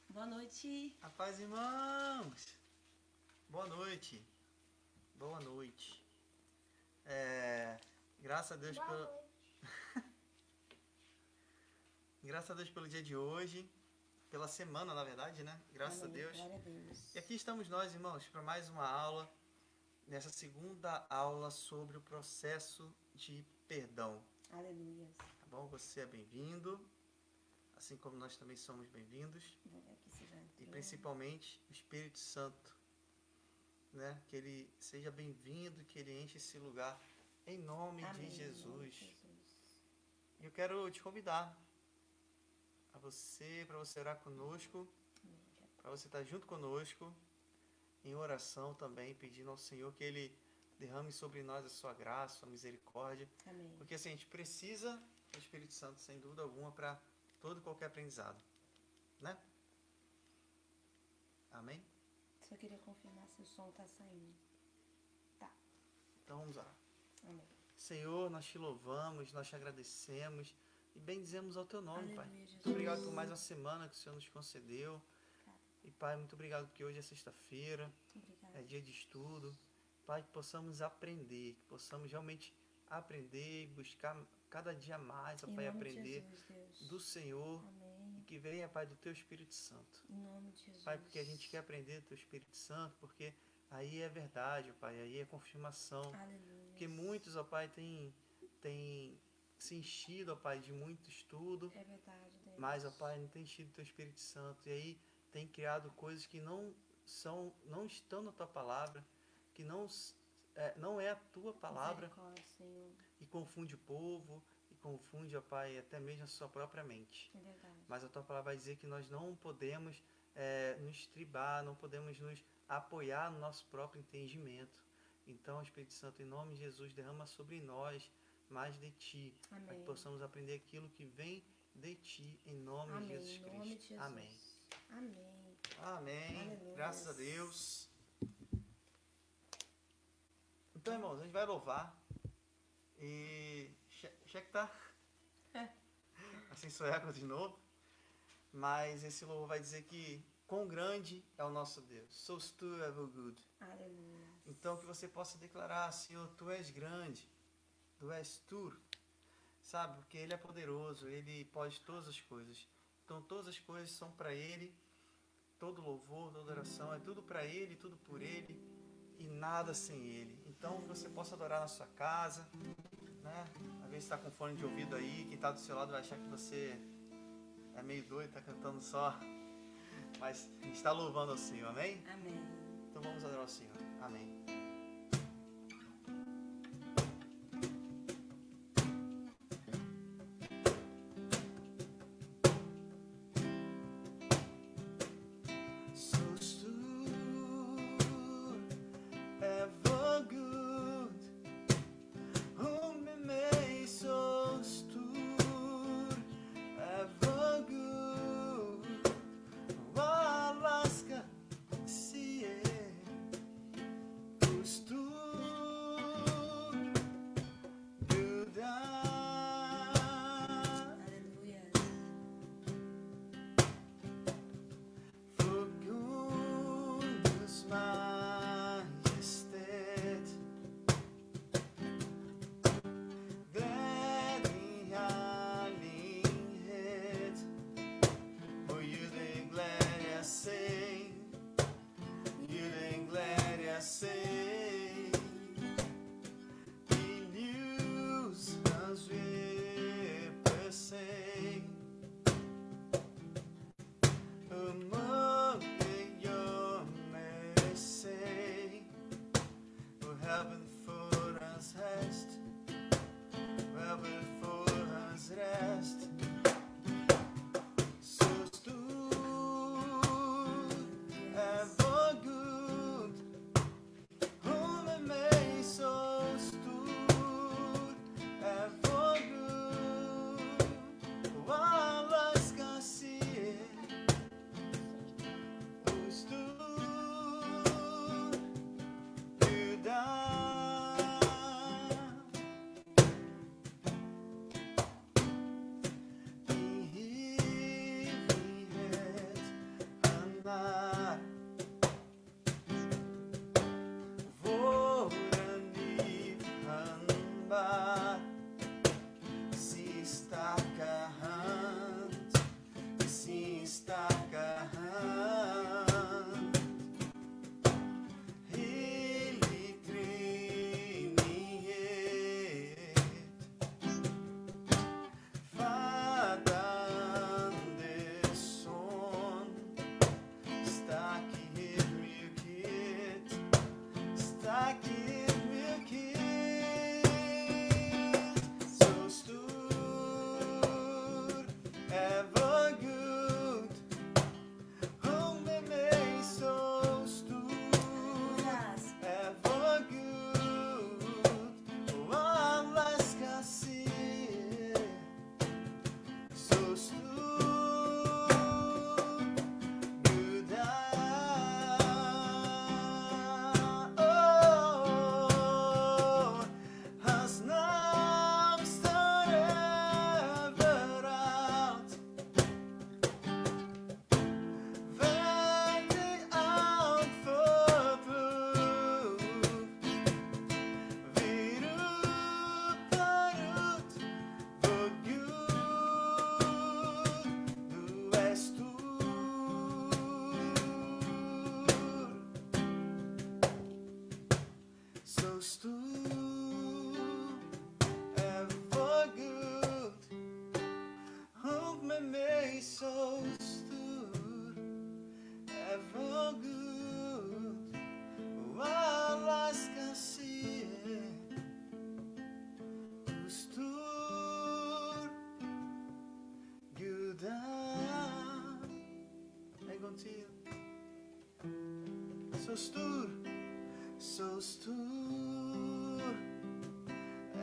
Boa noite. A paz, irmãos. Boa noite. Boa noite. Graças a Deus Graças a Deus pelo dia de hoje, pela semana, na verdade, né? Graças Amém. a Deus. Glória a Deus. E aqui estamos nós, irmãos, para mais uma aula, nessa segunda aula sobre o processo de perdão. Aleluia. Tá bom? Você é bem-vindo, assim como nós também somos bem-vindos. E principalmente o Espírito Santo, né? Que ele seja bem-vindo, que ele enche esse lugar em nome Amém. de Jesus. E eu quero te convidar para você orar conosco, para você estar junto conosco em oração também, pedindo ao Senhor que ele derrame sobre nós a sua graça, a sua misericórdia. Amém. Porque assim, a gente precisa do Espírito Santo, sem dúvida alguma, para todo e qualquer aprendizado, né? Amém? Só queria confirmar se o som está saindo. Tá. Então vamos lá. Amém. Senhor, nós te louvamos, nós te agradecemos e bendizemos ao teu nome, Aleluia, Pai. Jesus. Muito obrigado por mais uma semana que o Senhor nos concedeu. E Pai, muito obrigado porque hoje é sexta-feira, é dia de estudo. Pai, que possamos aprender, que possamos realmente aprender e buscar cada dia mais, ó Pai, aprender do Senhor. Amém. E que venha, Pai, do teu Espírito Santo. Em nome de Jesus. Pai, porque a gente quer aprender do teu Espírito Santo, porque aí é verdade, ó Pai, aí é confirmação. Aleluia. Porque muitos, ó Pai, têm se enchido, ó Pai, de muito estudo. É verdade, Deus. Mas, ó Pai, não tem enchido do teu Espírito Santo. E aí tem criado coisas que não estão na tua palavra, que não é a tua palavra. Senhor. E confunde o povo, e confunde, ó Pai, até mesmo a sua própria mente. É verdade. Mas a tua palavra vai dizer que nós não podemos nos tribar, não podemos nos apoiar no nosso próprio entendimento. Então, Espírito Santo, em nome de Jesus, derrama sobre nós mais de Ti, Amém. para que possamos aprender aquilo que vem de Ti, em nome de Jesus Cristo. Em nome de Jesus. Amém. Amém. Amém. Aleluia. Graças a Deus. Então, irmãos, a gente vai louvar. E já que tá assim sou eu de novo. Mas esse louvor vai dizer que quão grande é o nosso Deus. Sos tu ever good. Aleluia. Então que você possa declarar, Senhor, tu és grande. Tu és tu. Sabe? Porque Ele é poderoso. Ele pode todas as coisas. Então todas as coisas são para Ele. Todo louvor, toda oração é tudo para Ele, tudo por Ele. E nada sem Ele. Então que você possa adorar na sua casa, né? Às vezes está com fone de ouvido aí, quem está do seu lado vai achar que você é meio doido, está cantando só. Mas a gente está louvando ao Senhor, amém? Amém. Então vamos adorar ao Senhor, amém.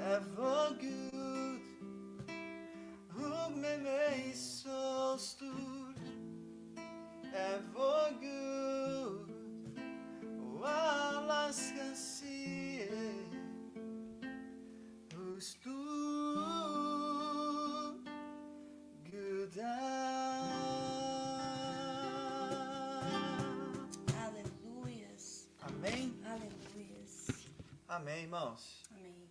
ever good. Hugg med mig så stor, ever good. Och alla ska se hur stor Gud är. Aleluias. Amém? Aleluias. Amém, irmãos. Amém.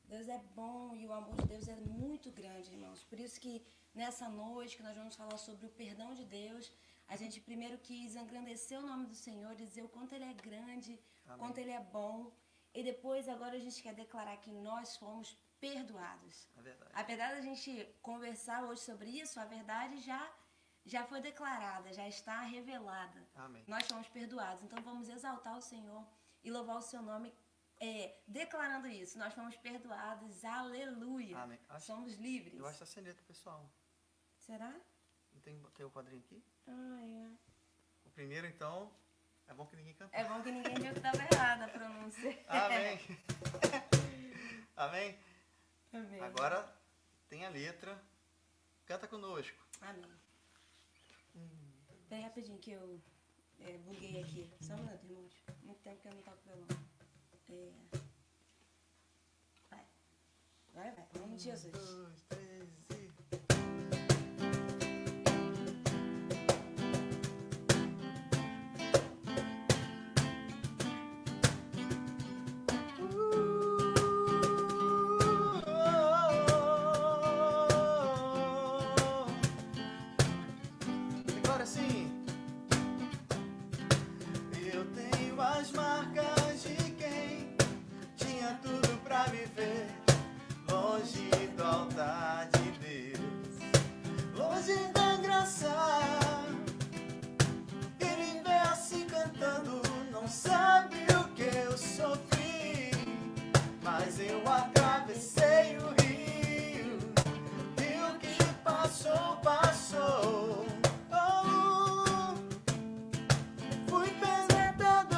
Deus é bom e o amor de Deus é muito grande, irmãos. Por isso que nessa noite que nós vamos falar sobre o perdão de Deus, a gente primeiro quis engrandecer o nome do Senhor, dizer o quanto Ele é grande, o quanto Ele é bom. E depois, agora a gente quer declarar que nós fomos perdoados. É verdade. Apesar da gente conversar hoje sobre isso, a verdade já foi declarada, já está revelada. Amém. Nós fomos perdoados. Então vamos exaltar o Senhor e louvar o seu nome, declarando isso. Nós fomos perdoados. Aleluia. Amém. Somos livres. Eu acho essa caneta, pessoal. Será? Não tem o quadrinho aqui? Ah, é. O primeiro, então, é bom que ninguém cantou. É bom que ninguém viu que estava errada a pronúncia. Amém. Amém? Amém. Agora tem a letra. Canta conosco. Amém. Peraí rapidinho que eu buguei aqui. Só um minuto, irmãos. Muito tempo que eu não toco violão. Vai. Em nome de Jesus. 1, 2, 3 e... Agora sim. Eu tenho as marcas de quem tinha tudo pra viver longe do altar de Deus, longe da graça. Ele vem assim cantando, não sabe o que eu sofri, mas eu atravessei o rio, rio que passou. Fui penetrado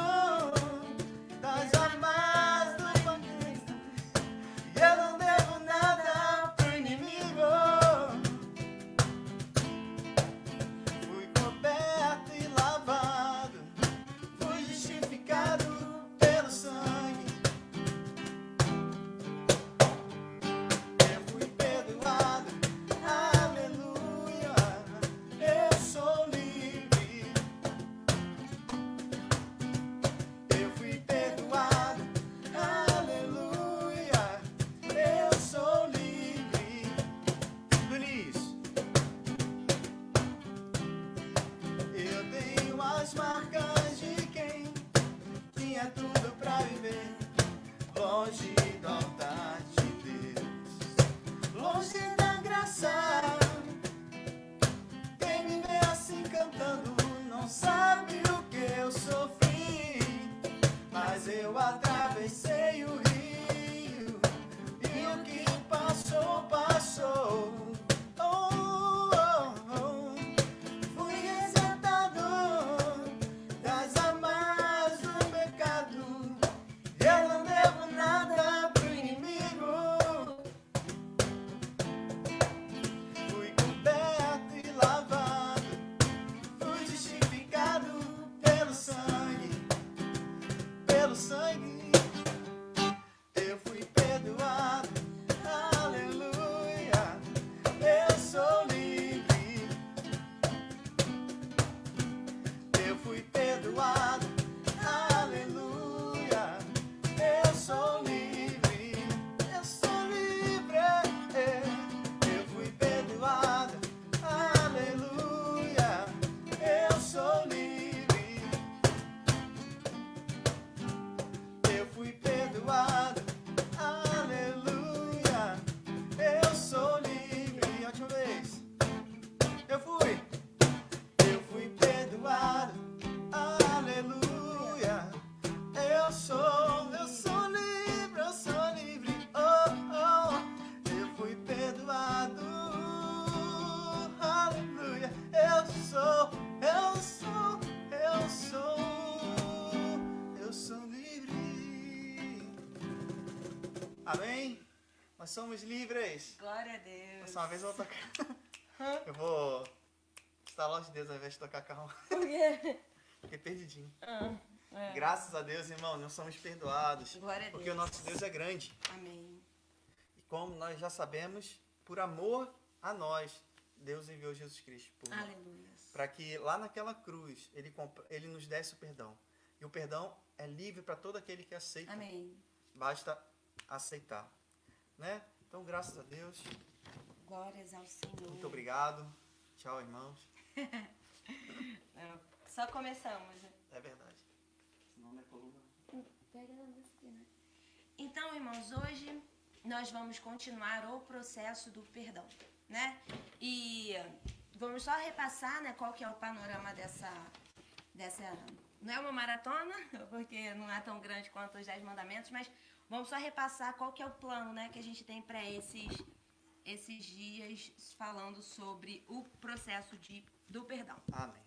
das amarras do bandido, e eu não devo nada pro inimigo. Fui coberto e lavado, fui justificado pelo sangue. Eu fui perdoado, aleluia, eu sou livre. Eu fui perdoado, aleluia, eu sou livre. Luiz, eu tenho as marcas de quem tinha tudo pra viver longe do altar de Deus, longe da graça. Quem me vê assim cantando não sabe o que eu sofri, mas eu atravessei o rio, e o que passou. Fui resgatado das amarras do pecado, e eu não devo nada pro inimigo. Fui coberto e lavado, fui justificado pelo sangue, pelo sangue. Amém? Nós somos livres. Glória a Deus. Só uma vez eu vou tocar. Eu vou estalar os dedos ao invés de tocar carro. Por quê? Fiquei perdidinho. É. Graças a Deus, irmão, nós somos perdoados. Glória a Deus. Porque o nosso Deus é grande. Amém. E como nós já sabemos, por amor a nós, Deus enviou Jesus Cristo por nós. Aleluia. Para que lá naquela cruz ele nos desse o perdão. E o perdão é livre para todo aquele que aceita. Amém. Basta aceitar. Né? Então, graças a Deus. Glórias ao Senhor. Muito obrigado. Tchau, irmãos. Não, só começamos, né? É verdade. Senão não é coluna. Pega aqui, né? Então, irmãos, hoje nós vamos continuar o processo do perdão, né? E vamos só repassar, né, qual que é o panorama dessa... Não é uma maratona, porque não é tão grande quanto os 10 mandamentos, mas vamos só repassar qual que é o plano, né, que a gente tem para esses dias falando sobre o processo do perdão. Amém.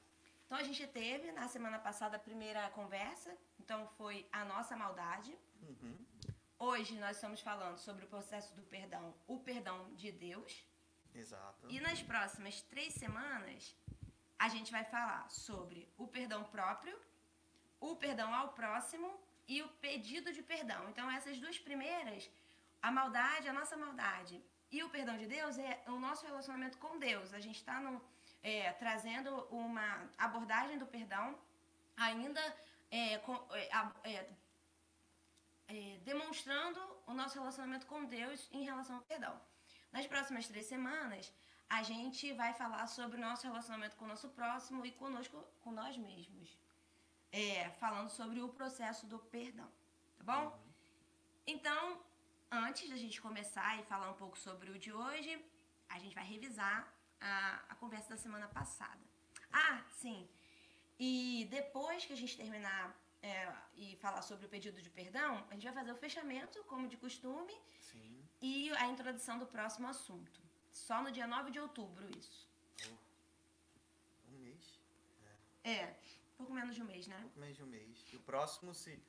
Então, a gente teve, na semana passada, a primeira conversa. Então, foi a nossa maldade. Uhum. Hoje, nós estamos falando sobre o processo do perdão, o perdão de Deus. Exato. E nas próximas 3 semanas, a gente vai falar sobre o perdão próprio, o perdão ao próximo e o pedido de perdão. Então, essas duas primeiras, a maldade, a nossa maldade e o perdão de Deus, é o nosso relacionamento com Deus. A gente está trazendo uma abordagem do perdão ainda demonstrando o nosso relacionamento com Deus em relação ao perdão. Nas próximas 3 semanas, a gente vai falar sobre o nosso relacionamento com o nosso próximo e conosco, com nós mesmos. Falando sobre o processo do perdão, tá bom? Uhum. Então, antes da gente começar e falar um pouco sobre o de hoje, a gente vai revisar a conversa da semana passada. Ah, sim. E depois que a gente terminar e falar sobre o pedido de perdão, a gente vai fazer o fechamento, como de costume, Sim. e a introdução do próximo assunto. Só no dia 9 de outubro, isso. Um mês. Pouco menos de um mês, né? Pouco menos de um mês. E o próximo, se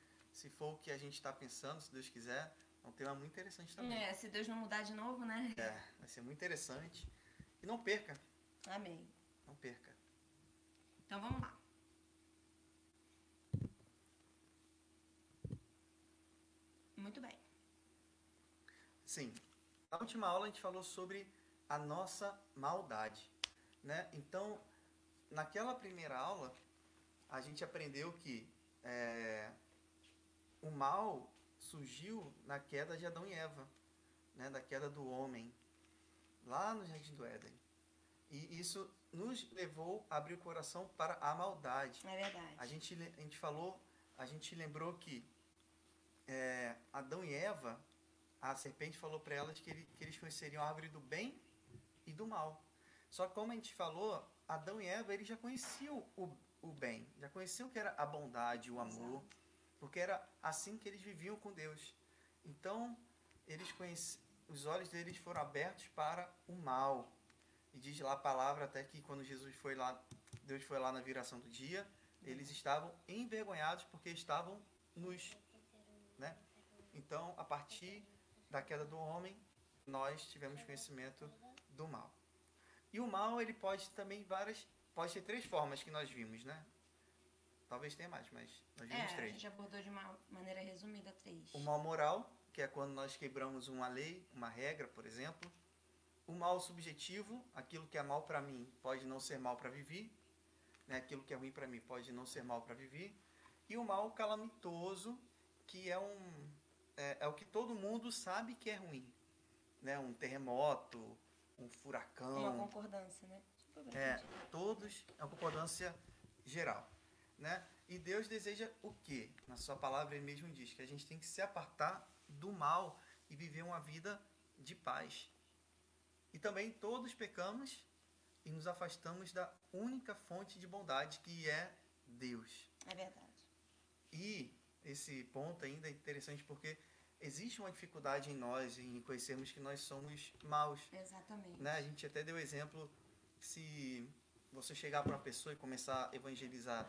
for o que a gente está pensando, se Deus quiser, é um tema muito interessante também. Se Deus não mudar de novo, né? Vai ser muito interessante. E não perca. Amém. Não perca. Então vamos lá. Muito bem. Sim. Na última aula a gente falou sobre a nossa maldade, né? Então, naquela primeira aula, a gente aprendeu que o mal surgiu na queda de Adão e Eva, né? Da queda do homem, lá no Jardim do Éden. E isso nos levou a abrir o coração para a maldade. É verdade. A gente lembrou que Adão e Eva, a serpente falou para elas que eles conheceriam a árvore do bem e do mal. Só que como a gente falou, Adão e Eva, eles já conheciam o bem, já conheciam o que era a bondade, o amor, porque era assim que eles viviam com Deus. Então, os olhos deles foram abertos para o mal. E diz lá a palavra até que quando Deus foi lá na viração do dia, eles estavam envergonhados porque estavam nus, né? Então, a partir da queda do homem, nós tivemos conhecimento do mal. E o mal, ele pode também pode ter 3 formas que nós vimos, né? Talvez tenha mais, mas nós vimos 3. A gente abordou de uma maneira resumida 3. O mal moral, que é quando nós quebramos uma lei, uma regra, por exemplo. O mal subjetivo, aquilo que é mal para mim pode não ser mal para viver, né? Aquilo que é ruim para mim pode não ser mal para viver. E o mal calamitoso, que é o que todo mundo sabe que é ruim, né? Um terremoto, um furacão. Uma concordância, né? Todos, é uma concordância geral, né? E Deus deseja o quê? Na sua palavra ele mesmo diz que a gente tem que se apartar do mal e viver uma vida de paz. E também todos pecamos e nos afastamos da única fonte de bondade que é Deus. É verdade. E esse ponto ainda é interessante porque existe uma dificuldade em nós em reconhecermos que nós somos maus. Exatamente. Né? A gente até deu exemplo, se você chegar para uma pessoa e começar a evangelizar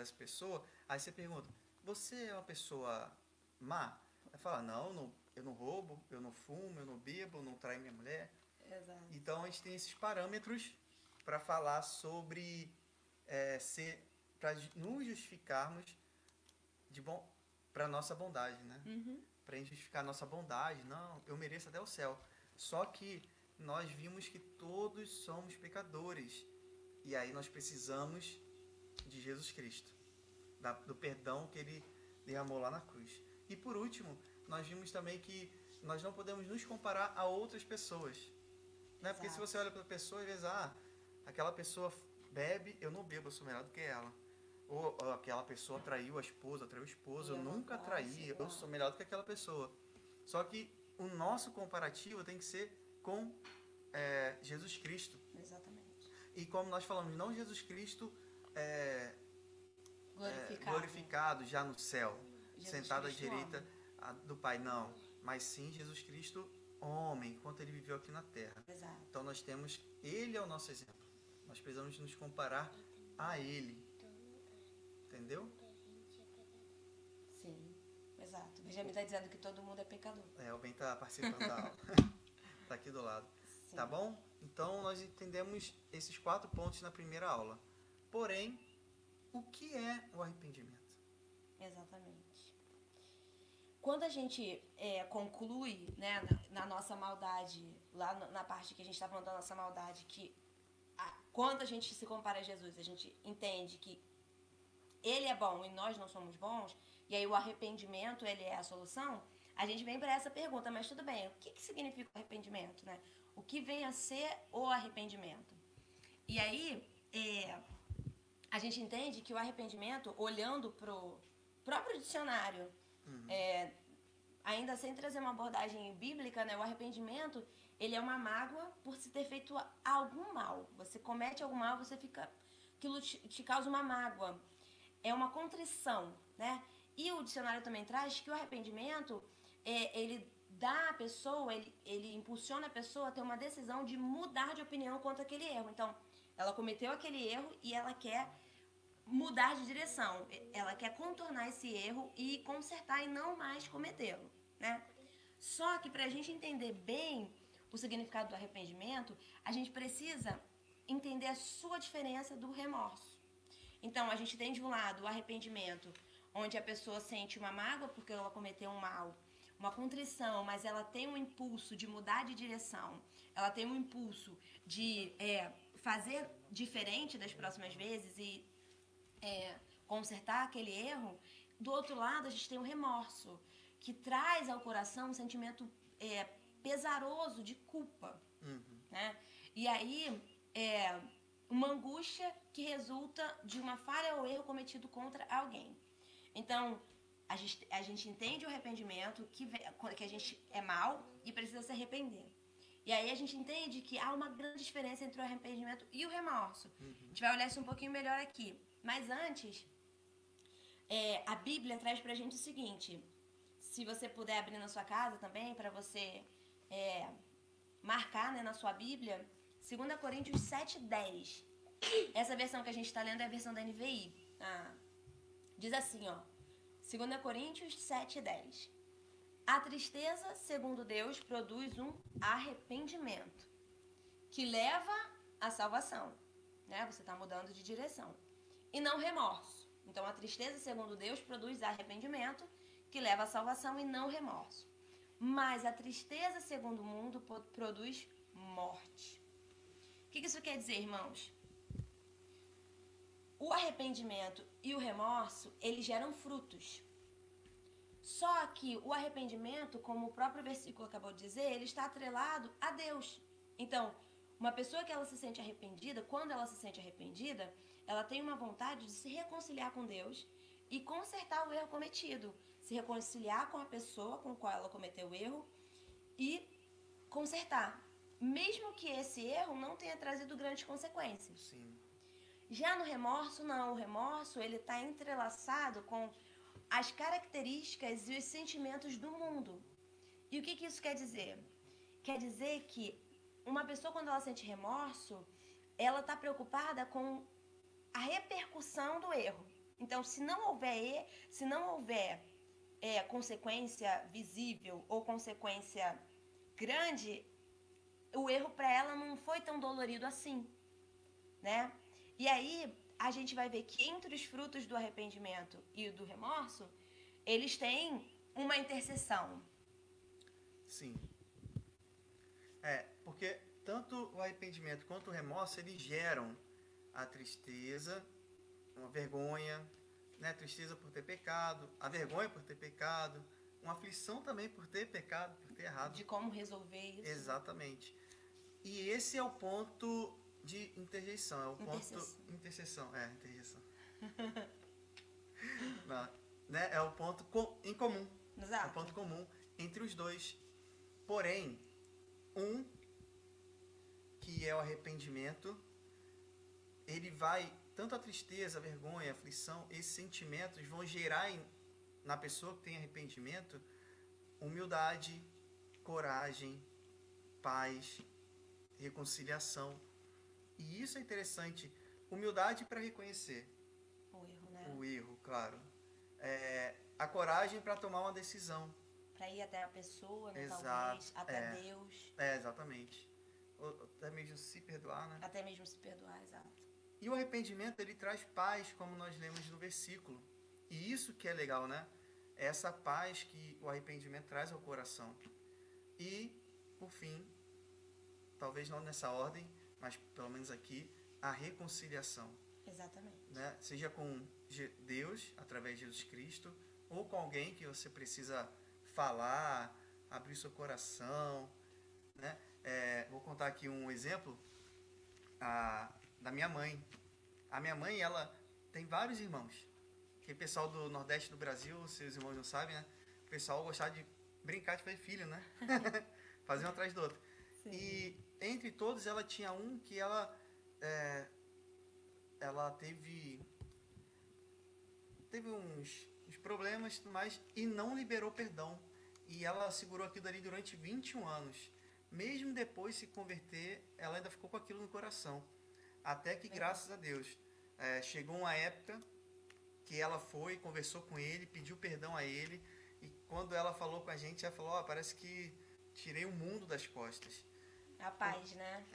essa pessoa, aí você pergunta, você é uma pessoa má? Ela falar, não, eu não roubo, eu não fumo, eu não bebo, eu não traio minha mulher. Exato. Então a gente tem esses parâmetros para falar sobre para nos justificarmos de bom para nossa bondade, né? Para justificar a nossa bondade, não, eu mereço até o céu. Só que nós vimos que todos somos pecadores e aí nós precisamos de Jesus Cristo, do perdão que Ele derramou lá na cruz. E por último, nós vimos também que nós não podemos nos comparar a outras pessoas. Né? Porque se você olha para a pessoa e diz, aquela pessoa bebe, eu não bebo, eu sou melhor do que ela. Ou aquela pessoa traiu a esposa, traiu o esposo, eu nunca traí, eu sou melhor do que aquela pessoa. Só que o nosso comparativo tem que ser com Jesus Cristo. Exatamente. E como nós falamos, não Jesus Cristo glorificado já no céu, Jesus sentado Cristo à direita do Pai, não. Mas sim Jesus Cristo homem, enquanto ele viveu aqui na terra. Exato. Então nós temos, ele é o nosso exemplo. Nós precisamos nos comparar a ele. Entendeu? Sim, exato. O Benjamin está dizendo que todo mundo é pecador. O Ben está participando da aula. Está aqui do lado. Sim. Tá bom? Então nós entendemos esses 4 pontos na primeira aula. Porém, o que é o arrependimento? Exatamente. Quando a gente conclui, né, na nossa maldade, lá na parte que a gente está falando da nossa maldade, que quando a gente se compara a Jesus, a gente entende que Ele é bom e nós não somos bons, e aí o arrependimento, ele é a solução, a gente vem para essa pergunta, mas tudo bem, o que significa o arrependimento, né? O que vem a ser o arrependimento? E aí, a gente entende que o arrependimento, olhando para o próprio dicionário, ainda sem trazer uma abordagem bíblica, né, o arrependimento, ele é uma mágoa por se ter feito algum mal. Você comete algum mal, aquilo te causa uma mágoa. É uma contrição, né? E o dicionário também traz que o arrependimento, ele dá à pessoa, ele impulsiona a pessoa a ter uma decisão de mudar de opinião quanto àquele erro. Então, ela cometeu aquele erro e ela quer mudar de direção. Ela quer contornar esse erro e consertar e não mais cometê-lo, né? Só que para a gente entender bem o significado do arrependimento, a gente precisa entender a sua diferença do remorso. Então, a gente tem de um lado o arrependimento, onde a pessoa sente uma mágoa porque ela cometeu um mal, uma contrição, mas ela tem um impulso de mudar de direção, ela tem um impulso de fazer diferente das próximas vezes e consertar aquele erro. Do outro lado, a gente tem o remorso, que traz ao coração um sentimento pesaroso de culpa, né? E aí, uma angústia que resulta de uma falha ou erro cometido contra alguém. Então, a gente entende o arrependimento, que a gente é mal e precisa se arrepender. E aí a gente entende que há uma grande diferença entre o arrependimento e o remorso. A gente vai olhar isso um pouquinho melhor aqui. Mas antes, a Bíblia traz pra gente o seguinte, se você puder abrir na sua casa também, para você marcar, né, na sua Bíblia, 2 Coríntios 7:10. Essa versão que a gente está lendo é a versão da NVI. Diz assim, 2 Coríntios 7:10. A tristeza, segundo Deus, produz um arrependimento que leva à salvação, né? Você está mudando de direção. E não remorso. Então, a tristeza, segundo Deus, produz arrependimento que leva à salvação e não remorso. Mas a tristeza, segundo o mundo, produz morte. O que isso quer dizer, irmãos? O arrependimento e o remorso, eles geram frutos. Só que o arrependimento, como o próprio versículo acabou de dizer, ele está atrelado a Deus. Então, uma pessoa que ela se sente arrependida, quando ela se sente arrependida, ela tem uma vontade de se reconciliar com Deus e consertar o erro cometido. Se reconciliar com a pessoa com a qual ela cometeu o erro e consertar. Mesmo que esse erro não tenha trazido grandes consequências. Sim. Já no remorso, não. O remorso, ele está entrelaçado com as características e os sentimentos do mundo. E o que isso quer dizer? Quer dizer que uma pessoa, quando ela sente remorso, ela está preocupada com a repercussão do erro. Então, se não houver consequência visível ou consequência grande, o erro para ela não foi tão dolorido assim, né? E aí a gente vai ver que entre os frutos do arrependimento e do remorso, eles têm uma interseção. Sim. Porque tanto o arrependimento quanto o remorso, eles geram a tristeza, uma vergonha, né? Tristeza por ter pecado, a vergonha por ter pecado, uma aflição também por ter pecado, por ter errado. De como resolver isso. Exatamente. E esse é o ponto de interjeição, é o ponto... Interseção. Interjeição. Não, né? É o ponto em comum. Exato. É o ponto comum entre os dois. Porém, que é o arrependimento, ele vai, tanto a tristeza, a vergonha, a aflição, esses sentimentos vão gerar na pessoa que tem arrependimento humildade, coragem, paz, reconciliação. E isso é interessante. Humildade para reconhecer o erro, né? O erro, claro. A coragem para tomar uma decisão. Para ir até a pessoa, né? Exato. Talvez, até Deus. Exatamente. Ou até mesmo se perdoar, né? Até mesmo se perdoar, exato. E o arrependimento, ele traz paz, como nós lemos no versículo. E isso que é legal, né? É essa paz que o arrependimento traz ao coração. E, por fim, talvez não nessa ordem, mas pelo menos aqui, a reconciliação. Exatamente. Né? Seja com Deus, através de Jesus Cristo, ou com alguém que você precisa falar, abrir seu coração, né? Vou contar aqui um exemplo da minha mãe. A minha mãe, ela tem vários irmãos. Que o pessoal do Nordeste do Brasil, seus irmãos não sabem, né? O pessoal gostava de brincar de fazer filho, né? Fazer um atrás do outro. Sim. E entre todos, ela tinha um que ela teve uns problemas, mas e não liberou perdão. E ela segurou aquilo ali durante 21 anos. Mesmo depois de se converter, ela ainda ficou com aquilo no coração. Até que, graças a Deus, chegou uma época que ela foi, conversou com ele, pediu perdão a ele. E quando ela falou com a gente, ela falou, parece que tirei o mundo das costas. A paz, né?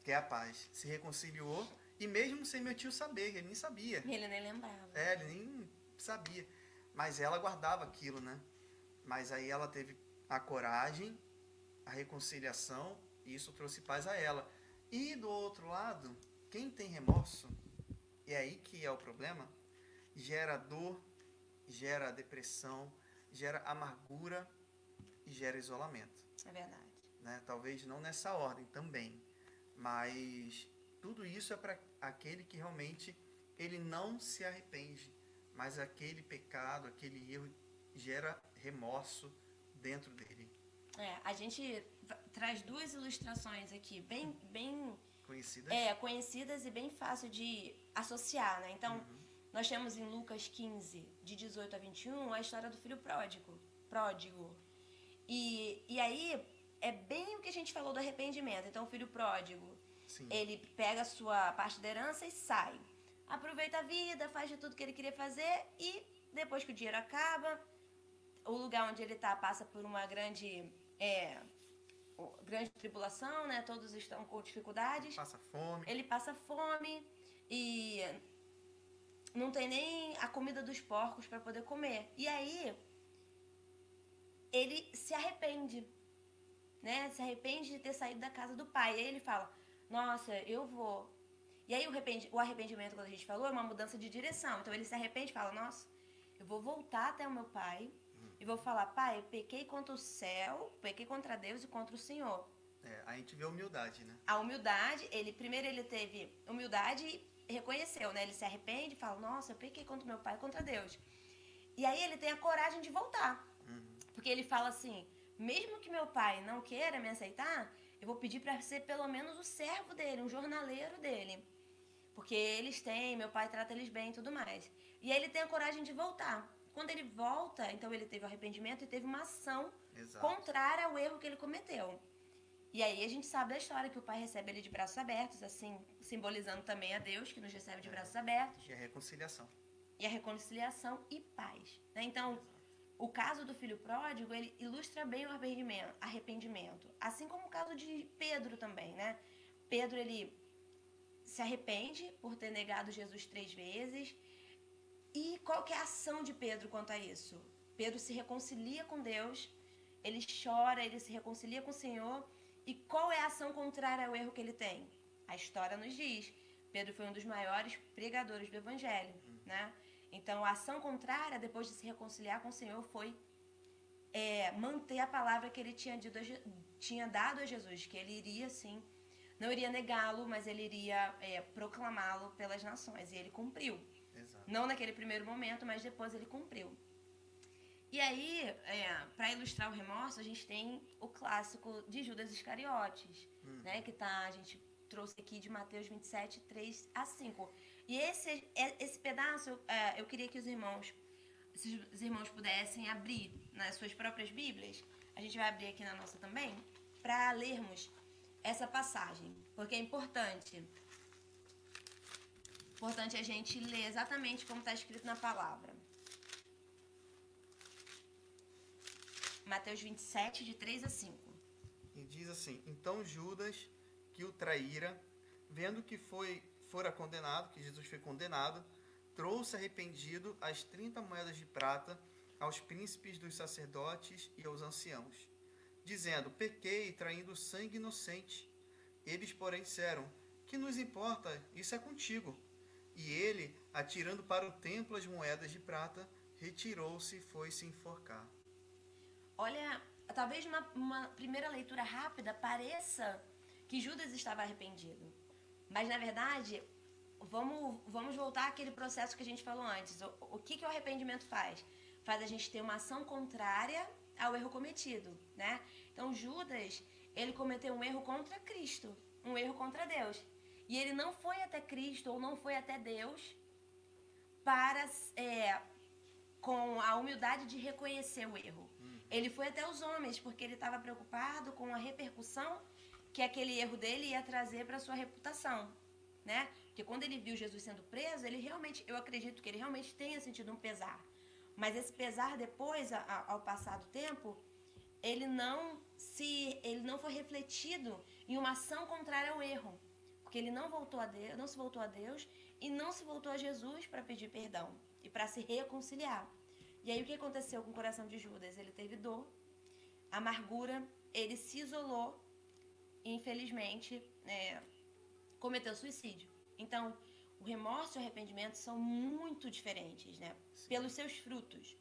Que é a paz. Se reconciliou. E mesmo sem meu tio saber, ele nem sabia. Ele nem lembrava. Ele nem sabia. Mas ela guardava aquilo, né? Mas aí ela teve a coragem, a reconciliação, e isso trouxe paz a ela. E do outro lado, quem tem remorso, e é aí que é o problema, gera dor, gera depressão, gera amargura e gera isolamento. É verdade. Né? Talvez não nessa ordem também, mas tudo isso é para aquele que realmente ele não se arrepende, mas aquele pecado, aquele erro gera remorso dentro dele. A gente traz duas ilustrações aqui, bem conhecidas. Conhecidas e bem fácil de associar, né? Então, nós temos em Lucas 15, de 18 a 21, a história do filho pródigo. E aí, é bem o que a gente falou do arrependimento. Então, o filho pródigo, sim, ele pega a sua parte da herança e sai. Aproveita a vida, faz de tudo que ele queria fazer e depois que o dinheiro acaba, o lugar onde ele está passa por uma grande tribulação, né? Todos estão com dificuldades. Ele passa fome e não tem nem a comida dos porcos para poder comer. E aí, ele se arrepende, né? Se arrepende de ter saído da casa do pai. E aí ele fala, nossa, eu vou... E aí o arrependimento, quando a gente falou, é uma mudança de direção. Então ele se arrepende e fala, nossa, eu vou voltar até o meu pai e vou falar, pai, eu pequei contra o céu, pequei contra Deus e contra o Senhor. A gente vê a humildade, né? A humildade, primeiro ele teve humildade e reconheceu, né? Ele se arrepende e fala, nossa, eu pequei contra o meu pai e contra Deus. E aí ele tem a coragem de voltar. Porque ele fala assim, mesmo que meu pai não queira me aceitar, eu vou pedir para ser pelo menos o servo dele, um jornaleiro dele. Porque eles têm, meu pai trata eles bem e tudo mais. E aí ele tem a coragem de voltar. Quando ele volta, então ele teve o arrependimento e teve uma ação contrária ao erro que ele cometeu. E aí a gente sabe da história que o pai recebe ele de braços abertos, assim, simbolizando também a Deus, que nos recebe de braços abertos. E a reconciliação. E a reconciliação e paz. Né? Então, o caso do filho pródigo, ele ilustra bem o arrependimento. Assim como o caso de Pedro também, né? Pedro, ele se arrepende por ter negado Jesus 3 vezes. E qual que é a ação de Pedro quanto a isso? Pedro se reconcilia com Deus, ele chora, ele se reconcilia com o Senhor. E qual é a ação contrária ao erro que ele tem? A história nos diz. Pedro foi um dos maiores pregadores do Evangelho, né? Então, a ação contrária, depois de se reconciliar com o Senhor, foi manter a palavra que ele tinha dado a Jesus, que ele iria, sim, não iria negá-lo, mas ele iria proclamá-lo pelas nações. E ele cumpriu. Exato. Não naquele primeiro momento, mas depois ele cumpriu. E aí, para ilustrar o remorso, a gente tem o clássico de Judas Iscariotes, né? Que a gente trouxe aqui de Mateus 27, 3 a 5. E esse pedaço, eu queria que se os irmãos pudessem abrir nas suas próprias Bíblias, a gente vai abrir aqui na nossa também, para lermos essa passagem, porque é importante a gente ler exatamente como está escrito na palavra. Mateus 27, de 3 a 5. E diz assim: então Judas, que o traíra, vendo que fora condenado, que Jesus foi condenado, trouxe arrependido as 30 moedas de prata aos príncipes dos sacerdotes e aos anciãos, dizendo: pequei, traindo sangue inocente. Eles, porém, disseram: que nos importa? Isso é contigo. E ele, atirando para o templo as moedas de prata, retirou-se e foi se enforcar. Olha, talvez uma primeira leitura rápida pareça que Judas estava arrependido. Mas, na verdade, vamos voltar àquele processo que a gente falou antes. O que o arrependimento faz? Faz a gente ter uma ação contrária ao erro cometido, né? Então, Judas, ele cometeu um erro contra Cristo, um erro contra Deus. E ele não foi até Cristo ou não foi até Deus com a humildade de reconhecer o erro. Ele foi até os homens, porque ele estava preocupado com a repercussão que aquele erro dele ia trazer para a sua reputação, né? Porque quando ele viu Jesus sendo preso, eu acredito que ele realmente tenha sentido um pesar. Mas esse pesar depois, ao passar do tempo, ele não foi refletido em uma ação contrária ao erro. Porque ele não se voltou a Deus e não se voltou a Jesus para pedir perdão e para se reconciliar. E aí o que aconteceu com o coração de Judas? Ele teve dor, amargura, ele se isolou e, infelizmente, cometeu suicídio. Então, o remorso e o arrependimento são muito diferentes, né? Sim. Pelos seus frutos.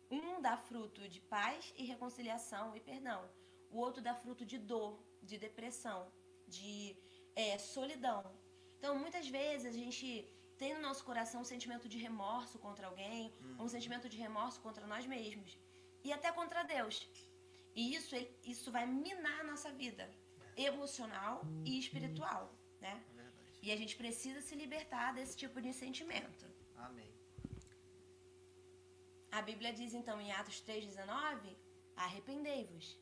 Um dá fruto de paz e reconciliação e perdão. O outro dá fruto de dor, de depressão, de solidão. Então, muitas vezes, a gente tem no nosso coração um sentimento de remorso contra alguém, um sentimento de remorso contra nós mesmos. E até contra Deus. E isso vai minar a nossa vida emocional e espiritual, né? É verdade. E a gente precisa se libertar desse tipo de sentimento. Amém. A Bíblia diz, então, em Atos 3,19, arrependei-vos,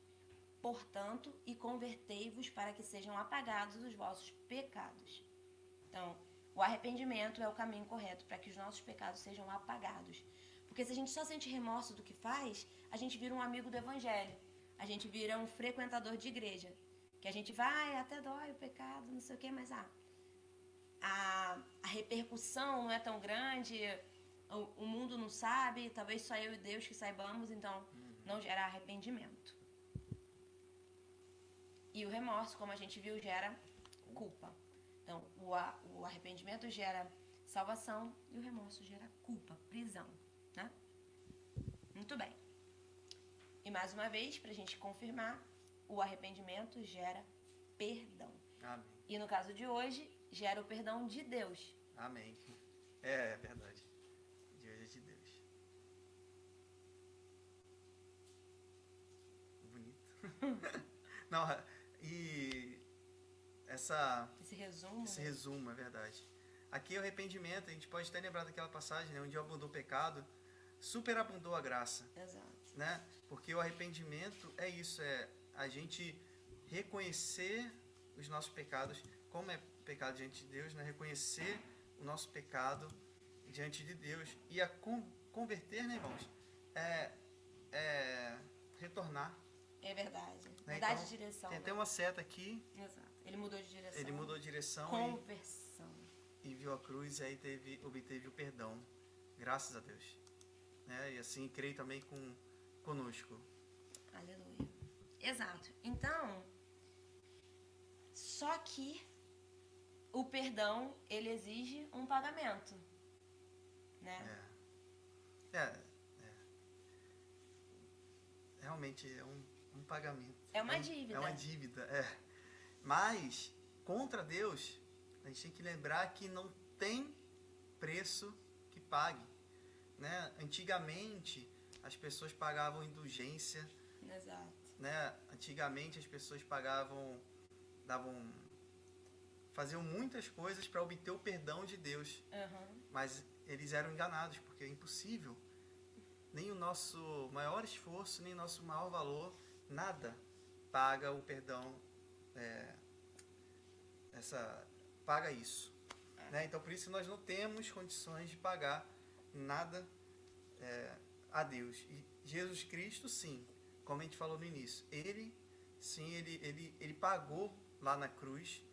portanto, e convertei-vos para que sejam apagados os vossos pecados. Então, o arrependimento é o caminho correto para que os nossos pecados sejam apagados. Porque se a gente só sente remorso do que faz, a gente vira um amigo do Evangelho. A gente vira um frequentador de igreja. Que a gente vai, até dói o pecado, não sei o quê, mas a repercussão não é tão grande, o mundo não sabe, talvez só eu e Deus que saibamos, então não gera arrependimento. E o remorso, como a gente viu, gera culpa. Então, o arrependimento gera salvação e o remorso gera culpa, prisão, né? Muito bem. E mais uma vez, para a gente confirmar, o arrependimento gera perdão. Amém. E no caso de hoje, gera o perdão de Deus. Amém. É verdade. De hoje é de Deus. Bonito. Não, e Esse resumo. Esse resumo, é verdade. Aqui o arrependimento, a gente pode até lembrar daquela passagem, né, onde abundou o pecado, superabundou a graça. Exato. Né? Porque o arrependimento é isso, é a gente reconhecer os nossos pecados, como é pecado diante de Deus, né? Reconhecer o nosso pecado diante de Deus e a converter, né, irmãos? retornar. É verdade. Né? Mudar Então, de direção. Tem né? até uma seta aqui. Exato. Ele mudou de direção. Ele mudou de direção Conversão. e viu a cruz e aí obteve o perdão. Graças a Deus. Né? E assim, creio também conosco. Aleluia. Exato. Então, só que o perdão, ele exige um pagamento. Né? Realmente é um pagamento. É uma dívida. É uma dívida, Mas, contra Deus, a gente tem que lembrar que não tem preço que pague. Né? Antigamente, as pessoas pagavam indulgência. Exato. Né? Antigamente, as pessoas faziam muitas coisas para obter o perdão de Deus. Mas eles eram enganados, porque é impossível. Nem o nosso maior esforço, nem o nosso maior valor, nada paga o perdão, paga isso. Né? Então, por isso, nós não temos condições de pagar nada a Deus. E Jesus Cristo, sim, como a gente falou no início, ele pagou lá na cruz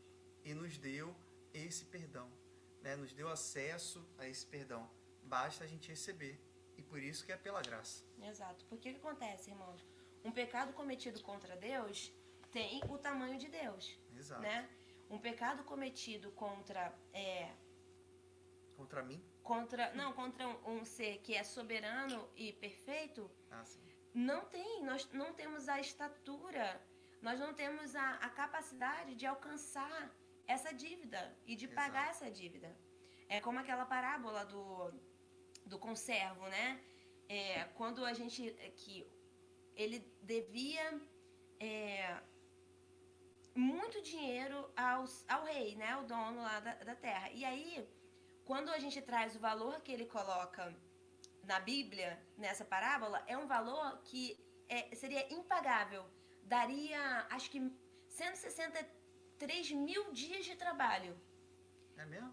e nos deu esse perdão. Né? Nos deu acesso a esse perdão. Basta a gente receber. E por isso que é pela graça. Exato. Porque o que acontece, irmãos? Um pecado cometido contra Deus tem o tamanho de Deus. Exato. Né? Um pecado cometido contra... Contra mim? Contra um ser que é soberano e perfeito. Sim. Nós não temos a estatura, nós não temos a capacidade de alcançar essa dívida e de pagar essa dívida. É como aquela parábola do conservo, né? Quando a gente... que ele devia muito dinheiro ao rei, né? O dono lá da terra. E aí, quando a gente traz o valor que ele coloca na Bíblia, nessa parábola, é um valor que seria impagável. Daria, acho que, 163 mil dias de trabalho. É mesmo?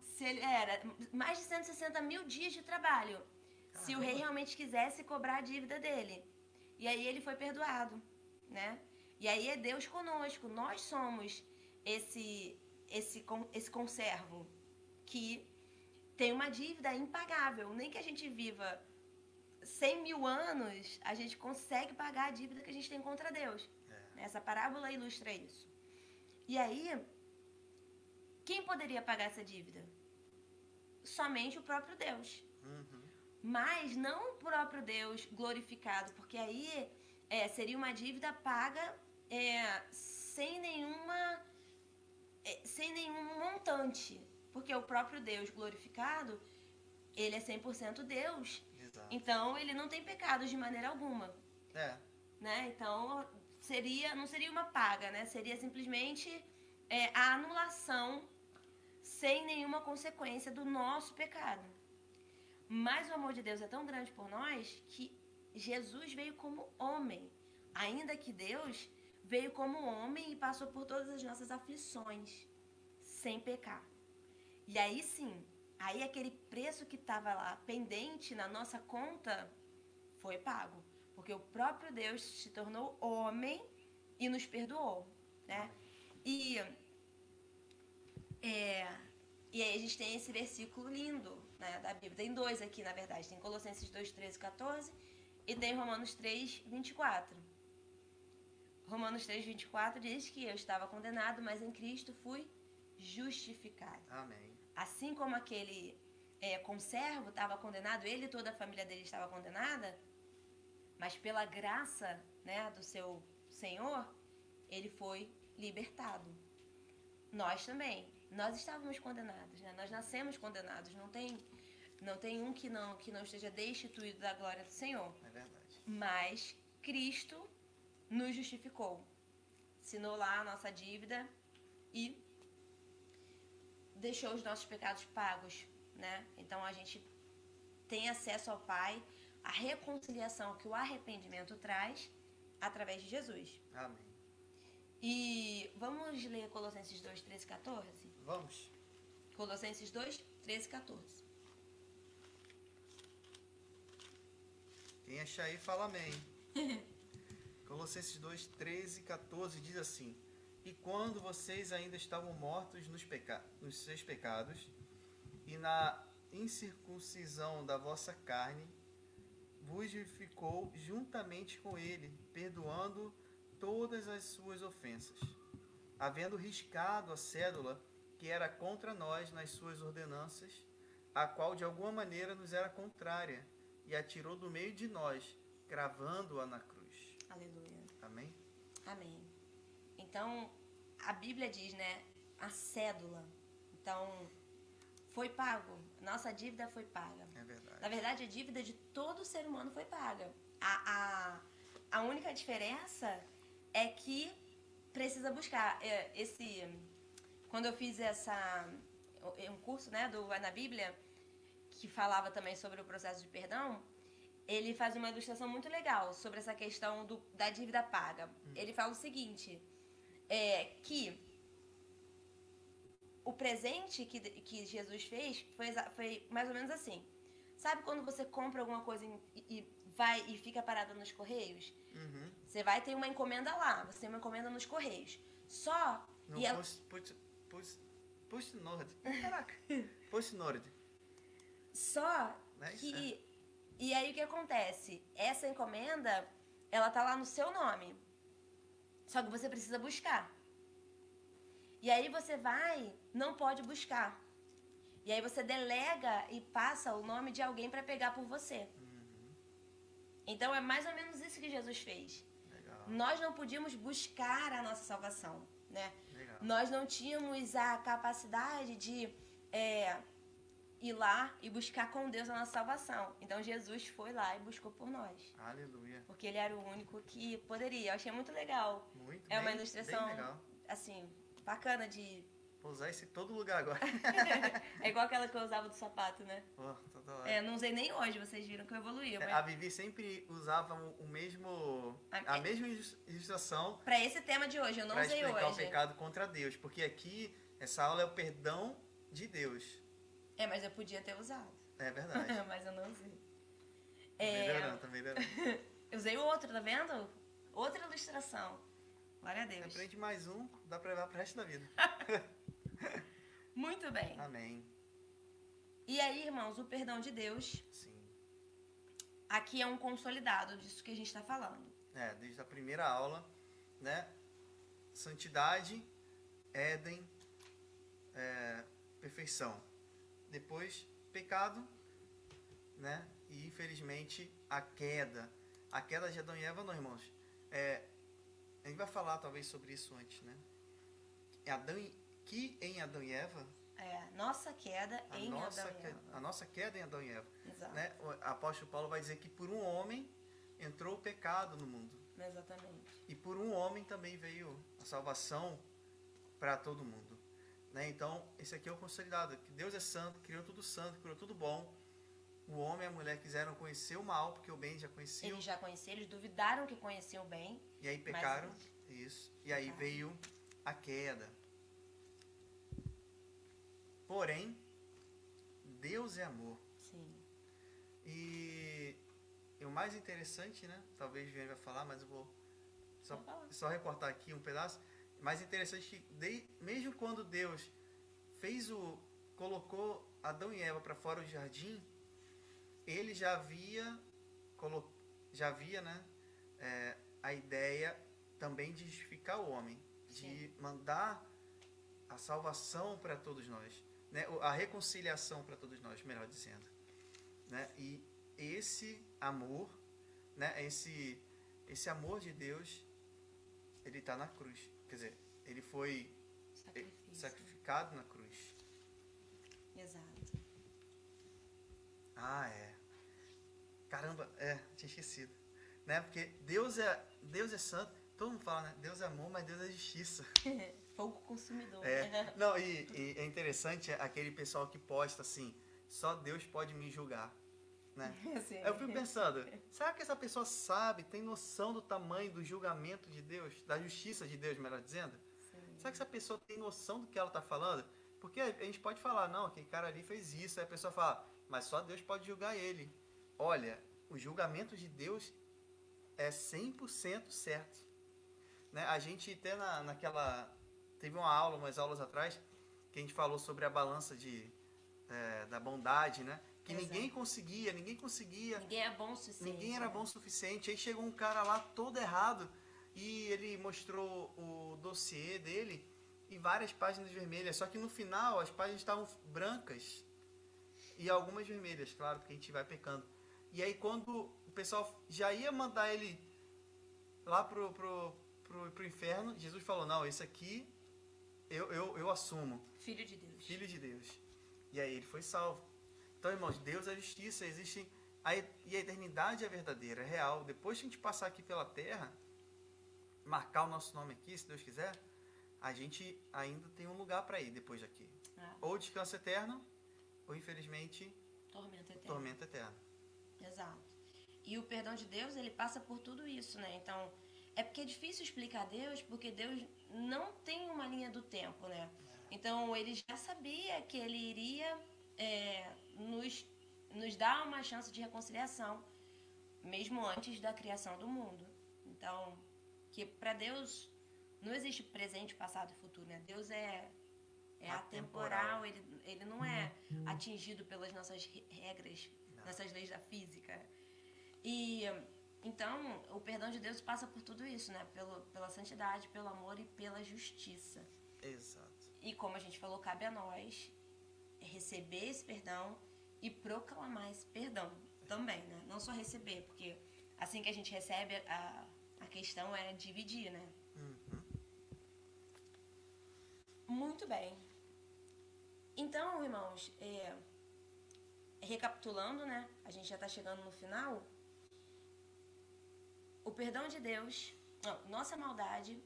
Era mais de 160 mil dias de trabalho. Caramba. Se o rei realmente quisesse cobrar a dívida dele. E aí ele foi perdoado, né? E aí é Deus conosco. Nós somos esse conservo que tem uma dívida impagável. Nem que a gente viva 100 mil anos, a gente consegue pagar a dívida que a gente tem contra Deus. Essa parábola ilustra isso. E aí, quem poderia pagar essa dívida? Somente o próprio Deus. Mas não o próprio Deus glorificado, porque aí seria uma dívida paga sem nenhum montante. Porque o próprio Deus glorificado, ele é 100% Deus. Exato. Então, ele não tem pecados de maneira alguma. Né? Então, não seria uma paga, né? Seria simplesmente a anulação sem nenhuma consequência do nosso pecado. Mas o amor de Deus é tão grande por nós que Jesus veio como homem. Ainda que Deus veio como homem e passou por todas as nossas aflições, sem pecar. E aí sim, aí aquele preço que estava lá pendente na nossa conta foi pago. Porque o próprio Deus se tornou homem e nos perdoou, né? E aí a gente tem esse versículo lindo, né, da Bíblia. Tem dois aqui, na verdade. Tem Colossenses 2, 13 e 14 e tem Romanos 3, 24. Romanos 3, 24 diz que eu estava condenado, mas em Cristo fui justificado. Amém. Assim como aquele conservo estava condenado, ele e toda a família dele estava condenada, mas pela graça, né, do seu Senhor, ele foi libertado. Nós também. Nós estávamos condenados, né? Nós nascemos condenados. Não tem um que não esteja destituído da glória do Senhor. É verdade. Mas Cristo nos justificou. Assinou lá a nossa dívida e deixou os nossos pecados pagos, né? Então a gente tem acesso ao Pai, a reconciliação que o arrependimento traz através de Jesus. Amém. E vamos ler Colossenses 2, 13 e 14? Vamos. Colossenses 2, 13 e 14. Quem achar aí, fala amém. Colossenses 2, 13 e 14 diz assim: E quando vocês ainda estavam mortos nos seus pecados e na incircuncisão da vossa carne, vos vivificou juntamente com ele, perdoando todas as suas ofensas, havendo riscado a cédula que era contra nós nas suas ordenanças, a qual de alguma maneira nos era contrária, e a tirou do meio de nós, cravando-a na cruz. Aleluia. Amém? Amém. Então, a Bíblia diz, né? A cédula. Então, foi pago. Nossa dívida foi paga. É verdade. Na verdade, a dívida de todo ser humano foi paga. A única diferença é que precisa buscar. Quando eu fiz um curso, né, do Vai na Bíblia, que falava também sobre o processo de perdão, ele faz uma ilustração muito legal sobre essa questão da dívida paga. Ele fala o seguinte, que o presente que Jesus fez foi mais ou menos assim. Sabe quando você compra alguma coisa e vai e fica parada nos Correios? Uhum. Você vai ter uma encomenda lá, você tem uma encomenda nos Correios. Só... No Post Nord. Caraca. Post Nord. Só que... E aí o que acontece? Essa encomenda, ela tá lá no seu nome. Só que você precisa buscar. E aí você não pode buscar. E aí você delega e passa o nome de alguém para pegar por você. Uhum. Então é mais ou menos isso que Jesus fez. Legal. Nós não podíamos buscar a nossa salvação, né? Legal. Nós não tínhamos a capacidade de ir lá e buscar com Deus a nossa salvação. Então Jesus foi lá e buscou por nós. Aleluia. Porque ele era o único que poderia. Eu achei muito legal. Muito É uma bem, ilustração, bem legal. assim, bacana de... Vou usar isso em todo lugar agora. É igual aquela que eu usava do sapato, né? Oh, toda hora. Não usei nem hoje, vocês viram que eu evoluí. Mas... A Vivi sempre usava a mesma ilustração Pra esse tema de hoje, eu não para usei explicar o hoje. pecado contra Deus. Porque aqui, essa aula é o perdão de Deus. Mas eu podia ter usado. É verdade. Mas eu não usei. Tá melhorando. Eu usei outro, tá vendo? Outra ilustração. Glória a Deus. Aprende mais um, dá pra levar pro resto da vida. Muito bem. Amém. E aí, irmãos, o perdão de Deus, Sim. aqui é um consolidado disso que a gente está falando. Desde a primeira aula, né? Santidade, Éden, perfeição. Depois, pecado, né? E, infelizmente, a queda. A queda de Adão e Eva, não, irmãos. A gente vai falar, talvez, sobre isso antes, né? Em Adão e Eva... Nossa queda em Adão e Eva. A nossa queda em Adão e Eva. Exato. Né? O apóstolo Paulo vai dizer que por um homem entrou o pecado no mundo. Exatamente. E por um homem também veio a salvação para todo mundo. Né? Então, esse aqui é o consolidado. Que Deus é santo, criou tudo bom. O homem e a mulher quiseram conhecer o mal, porque o bem já conheciam. Eles já conheciam, eles duvidaram que conheciam o bem. E aí pecaram. Isso. E aí veio a queda. Porém, Deus é amor. Sim. E o mais interessante, né? Talvez o Vianney vai falar, mas eu vou só recortar aqui um pedaço. O mais interessante é que mesmo quando Deus colocou Adão e Eva para fora do jardim, ele já havia, né? A ideia também de justificar o homem, de mandar a salvação para todos nós. Né, a reconciliação para todos nós, melhor dizendo, né? E esse amor, né? Esse amor de Deus, ele está na cruz. Quer dizer, ele foi sacrificado na cruz. Exato. Caramba, tinha esquecido, né? Porque Deus é santo. Todo mundo fala, né? Deus é amor, mas Deus é justiça. Fogo consumidor. Não, e é interessante aquele pessoal que posta assim, só Deus pode me julgar, né? Sim. Eu fico pensando, será que essa pessoa tem noção do tamanho do julgamento de Deus, da justiça de Deus, melhor dizendo? Sim. Será que essa pessoa tem noção do que ela está falando? Porque a gente pode falar, não, aquele cara ali fez isso, aí a pessoa fala, mas só Deus pode julgar ele. Olha, o julgamento de Deus é 100% certo. Né? A gente até teve uma aula, umas aulas atrás, que a gente falou sobre a balança da bondade, né? Que Exato. ninguém conseguia. Ninguém é bom o suficiente. Ninguém era bom o suficiente. Aí chegou um cara lá todo errado e ele mostrou o dossiê dele e várias páginas vermelhas. Só que no final as páginas estavam brancas e algumas vermelhas, claro, porque a gente vai pecando. E aí quando o pessoal já ia mandar ele lá pro inferno, Jesus falou, não, esse aqui eu assumo. Filho de Deus. Filho de Deus. E aí ele foi salvo. Então, irmãos, Deus é justiça, existe... E a eternidade é verdadeira, é real. Depois que a gente passar aqui pela terra, marcar o nosso nome aqui, se Deus quiser, a gente ainda tem um lugar para ir depois daqui. Ou descanso eterno, ou infelizmente... Tormento eterno. Exato. E o perdão de Deus, ele passa por tudo isso, né? Então, é porque é difícil explicar Deus, porque Deus não tem uma linha do tempo, né? Então, ele já sabia que ele iria nos dar uma chance de reconciliação, mesmo antes da criação do mundo. Então, que para Deus não existe presente, passado e futuro, né? Deus é atemporal, ele não é atingido pelas nossas regras, nossas leis da física. E então, o perdão de Deus passa por tudo isso, né? Pela santidade, pelo amor e pela justiça. Exato. E como a gente falou, cabe a nós receber esse perdão e proclamar esse perdão também, né? Não só receber, porque assim que a gente recebe, a questão é dividir, né? Uhum. Muito bem. Então, irmãos, recapitulando, né? A gente já está chegando no final. O perdão de Deus, nossa maldade,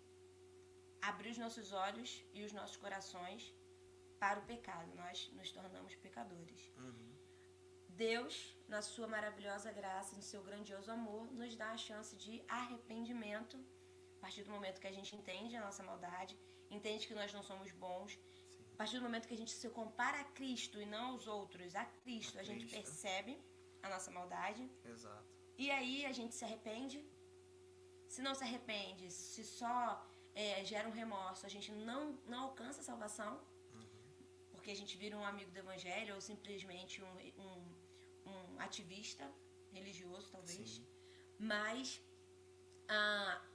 abriu os nossos olhos e os nossos corações para o pecado. Nós nos tornamos pecadores. Uhum. Deus, na sua maravilhosa graça, no seu grandioso amor, nos dá a chance de arrependimento a partir do momento que a gente entende a nossa maldade, entende que nós não somos bons. Sim. A partir do momento que a gente se compara a Cristo e não aos outros, a Cristo, a gente percebe a nossa maldade. Exato. E aí a gente se arrepende. Se não se arrepende, se só gera um remorso, a gente não alcança a salvação, porque a gente vira um amigo do evangelho ou simplesmente um ativista religioso, talvez. Sim. Mas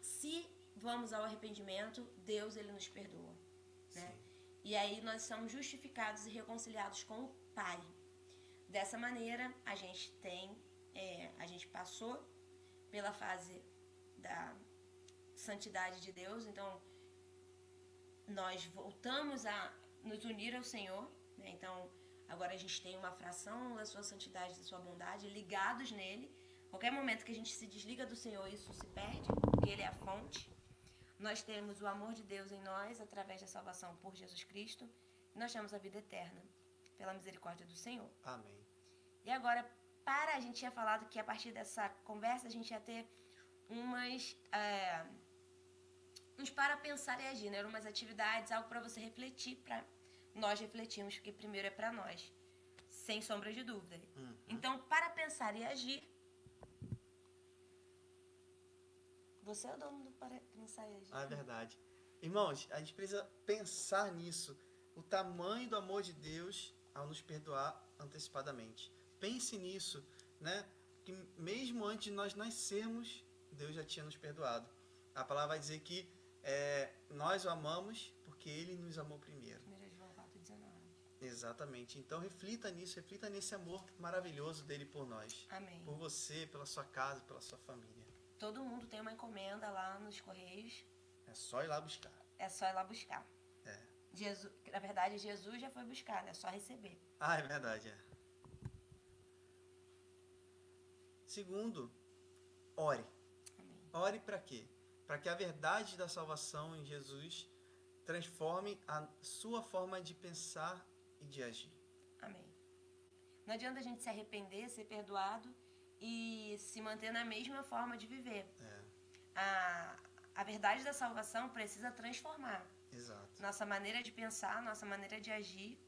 se vamos ao arrependimento, Deus ele nos perdoa, né? E aí nós somos justificados e reconciliados com o Pai. Dessa maneira, a gente passou pela fase da santidade de Deus, então nós voltamos a nos unir ao Senhor, né? Então agora a gente tem uma fração da sua santidade, da sua bondade, ligados nele. Qualquer momento que a gente se desliga do Senhor, isso se perde, porque ele é a fonte. Nós temos o amor de Deus em nós através da salvação por Jesus Cristo, e nós temos a vida eterna pela misericórdia do Senhor. Amém. E agora, a gente tinha falado que a partir dessa conversa a gente ia ter uns para pensar e agir, né? Umas atividades, algo para você refletir, para nós refletirmos, porque primeiro é para nós, sem sombra de dúvida. Uhum. Então, para pensar e agir, você é o dono do para pensar e agir. É verdade. Irmãos, a gente precisa pensar nisso, o tamanho do amor de Deus ao nos perdoar antecipadamente. Pense nisso, né? Que mesmo antes de nós nascermos, Deus já tinha nos perdoado. A palavra vai dizer que nós o amamos porque Ele nos amou primeiro. 1 João 4,19. Exatamente. Então reflita nisso, reflita nesse amor maravilhoso dele por nós. Amém. Por você, pela sua casa, pela sua família. Todo mundo tem uma encomenda lá nos Correios. É só ir lá buscar. É só ir lá buscar. É. Na verdade, Jesus já foi buscar, é só receber. Ah, é verdade, é. Segundo, ore. Amém. Ore para quê? Para que a verdade da salvação em Jesus transforme a sua forma de pensar e de agir. Amém. Não adianta a gente se arrepender, ser perdoado e se manter na mesma forma de viver. A verdade da salvação precisa transformar. Exato. Nossa maneira de pensar, nossa maneira de agir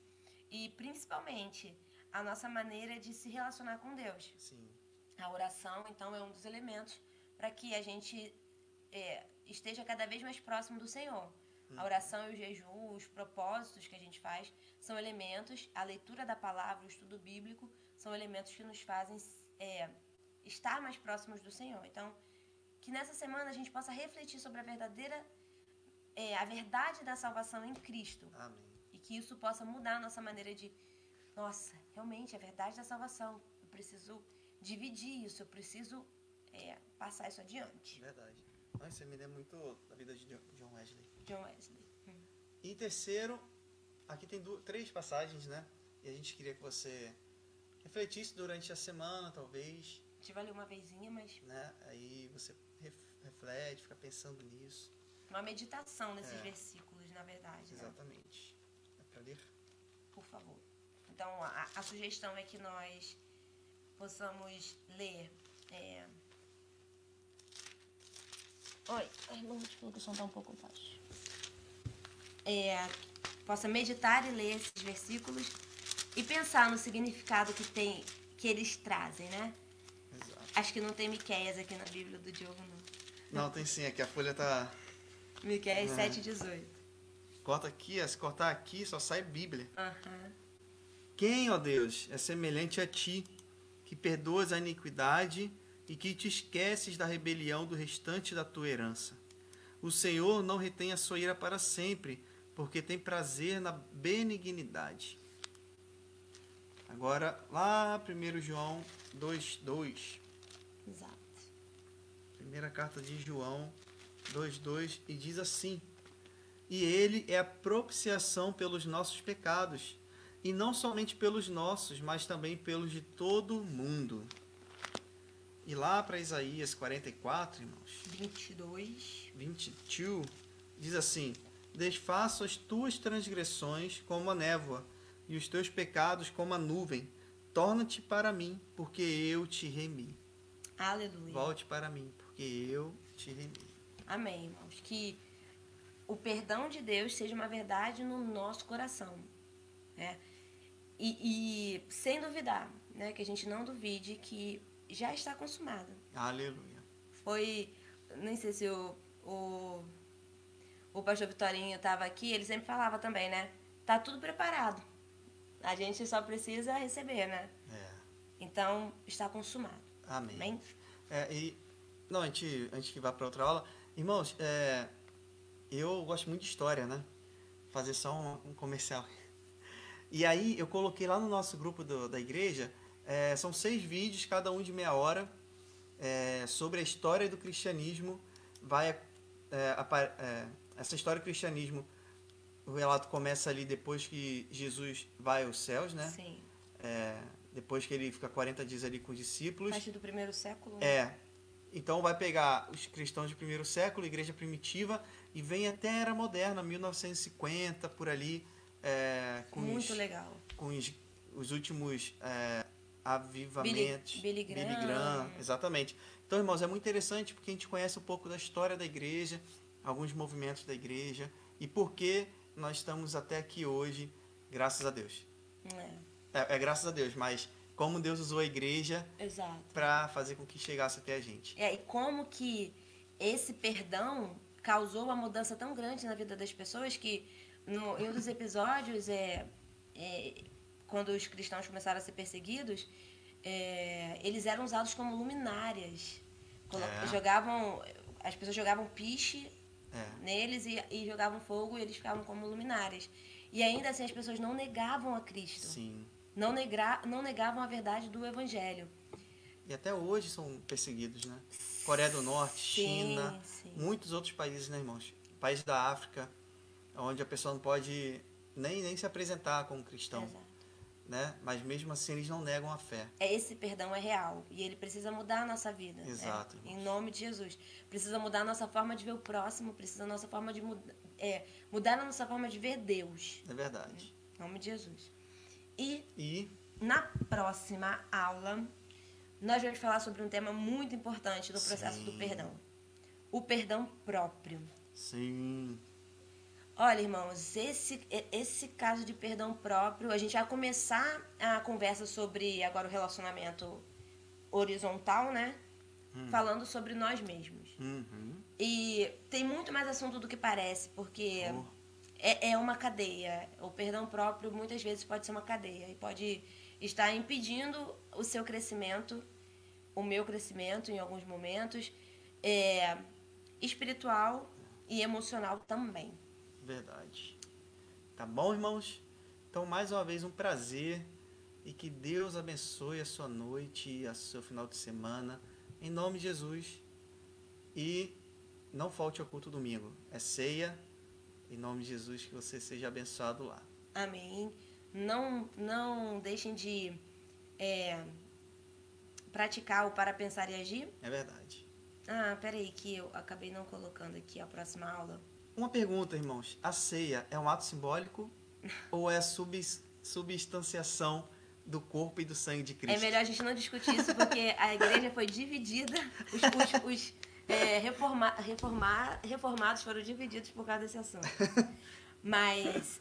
e, principalmente, a nossa maneira de se relacionar com Deus. Sim. A oração, então, é um dos elementos para que a gente esteja cada vez mais próximo do Senhor. A oração e o jejum, os propósitos que a gente faz, são elementos, a leitura da palavra, o estudo bíblico, são elementos que nos fazem estar mais próximos do Senhor. Então, que nessa semana a gente possa refletir sobre a verdade da salvação em Cristo. Amém. E que isso possa mudar a nossa maneira de, nossa, realmente, a verdade da salvação. Eu preciso dividir isso, eu preciso passar isso adiante. Verdade. Isso me lembra muito da vida de John Wesley. John Wesley. E terceiro, aqui tem 3 passagens, né? E a gente queria que você refletisse durante a semana, talvez. A gente vai ler uma vezinha, mas... Né? Aí você reflete, fica pensando nisso. Uma meditação nesses versículos, na verdade. Exatamente. Né? É para ler? Por favor. Então, a sugestão é que nós possamos ler... Oi, irmão, desculpa que o som está um pouco baixo. Possa meditar e ler esses versículos e pensar no significado que eles trazem, né? Exato. Acho que não tem Miqueias aqui na Bíblia do Diogo, não. Não, tem sim, aqui a folha tá... Miqueias 7,18. Corta aqui, se cortar aqui só sai Bíblia. Uhum. Quem, ó Deus, é semelhante a ti, que perdoas a iniquidade e que te esqueces da rebelião do restante da tua herança? O Senhor não retém a sua ira para sempre, porque tem prazer na benignidade. Agora, lá 1 João 2,2. Exato. Primeira carta de João 2,2, e diz assim: E ele é a propiciação pelos nossos pecados, e não somente pelos nossos, mas também pelos de todo o mundo. E lá para Isaías 44, irmãos, 22, diz assim: Desfaço as tuas transgressões como a névoa, e os teus pecados como a nuvem. Torna-te para mim, porque eu te remi. Aleluia. Volte para mim, porque eu te remi. Amém, irmãos. Que o perdão de Deus seja uma verdade no nosso coração, né? E sem duvidar, né? Que a gente não duvide que já está consumado. Aleluia. Foi, nem sei se o pastor Vitorinho estava aqui, ele sempre falava também, né? Tá tudo preparado. A gente só precisa receber, né? Então, está consumado. Amém. Amém? Antes que vá para outra aula, irmãos, eu gosto muito de história, né? Fazer só um comercial. E aí eu coloquei lá no nosso grupo da igreja, são 6 vídeos, cada um de meia hora, sobre a história do cristianismo. Essa história do cristianismo, o relato começa ali depois que Jesus vai aos céus, né? Sim. Depois que ele fica 40 dias ali com os discípulos. A partir do primeiro século. Né? Então vai pegar os cristãos de primeiro século, igreja primitiva, e vem até a Era Moderna, 1950, por ali. Muito legal. Com os últimos avivamentos. Billy Graham. Exatamente. Então, irmãos, é muito interessante porque a gente conhece um pouco da história da igreja, alguns movimentos da igreja, e por que nós estamos até aqui hoje, graças a Deus. Graças a Deus, mas como Deus usou a igreja para fazer com que chegasse até a gente. E como que esse perdão causou uma mudança tão grande na vida das pessoas que em um dos episódios, quando os cristãos começaram a ser perseguidos, eles eram usados como luminárias. As pessoas jogavam piche neles e jogavam fogo, e eles ficavam como luminárias. E ainda assim as pessoas não negavam a Cristo. Sim. Não negavam a verdade do Evangelho. E até hoje são perseguidos, né? Coreia do Norte, China, muitos outros países, né, irmãos? Países da África, onde a pessoa não pode nem se apresentar como cristão. Exato. Né? Mas mesmo assim eles não negam a fé. Esse perdão é real e ele precisa mudar a nossa vida. Exato. Em nome de Jesus. Precisa mudar a nossa forma de ver o próximo, precisa a nossa forma de mudar a nossa forma de ver Deus. É verdade. Em nome de Jesus. E na próxima aula nós vamos falar sobre um tema muito importante no processo do perdão. O perdão próprio. Sim. Olha, irmãos, esse caso de perdão próprio, a gente vai começar a conversa sobre agora o relacionamento horizontal, né? falando sobre nós mesmos. E tem muito mais assunto do que parece, porque é uma cadeia. O perdão próprio muitas vezes pode ser uma cadeia e pode estar impedindo o seu crescimento, o meu crescimento em alguns momentos, espiritual e emocional também. Verdade. Tá bom, irmãos? Então, mais uma vez, um prazer. E que Deus abençoe a sua noite e o seu final de semana. Em nome de Jesus. E não falte ao culto domingo. É ceia. Em nome de Jesus, que você seja abençoado lá. Amém. Não deixem de praticar o para pensar e agir. É verdade. Peraí, que eu acabei não colocando aqui a próxima aula. Uma pergunta, irmãos. A ceia é um ato simbólico ou é substanciação do corpo e do sangue de Cristo? É melhor a gente não discutir isso, porque a igreja foi dividida, os reformados foram divididos por causa desse assunto. Mas...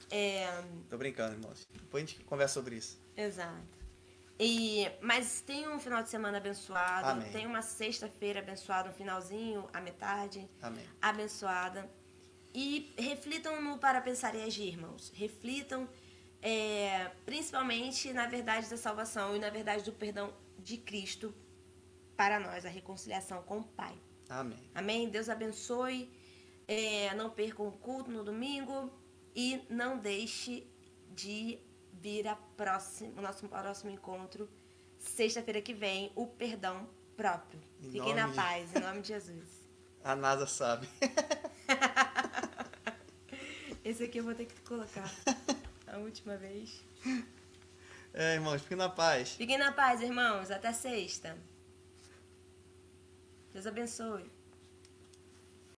Tô brincando, irmãos. Depois a gente conversa sobre isso. Exato. Mas tem um final de semana abençoado. Amém. Tem uma sexta-feira abençoada, um finalzinho, a metade. Amém. Abençoada. E reflitam no para pensar e agir, irmãos. Reflitam principalmente na verdade da salvação e na verdade do perdão de Cristo para nós, a reconciliação com o Pai. Amém. Amém? Deus abençoe. Não percam o culto no domingo e não deixe de vir o nosso próximo encontro, sexta-feira que vem, o perdão próprio. Fiquem na paz, em nome de Jesus. A NASA sabe. Esse aqui eu vou ter que colocar a última vez. Irmãos, fiquem na paz. Fiquem na paz, irmãos. Até sexta. Deus abençoe.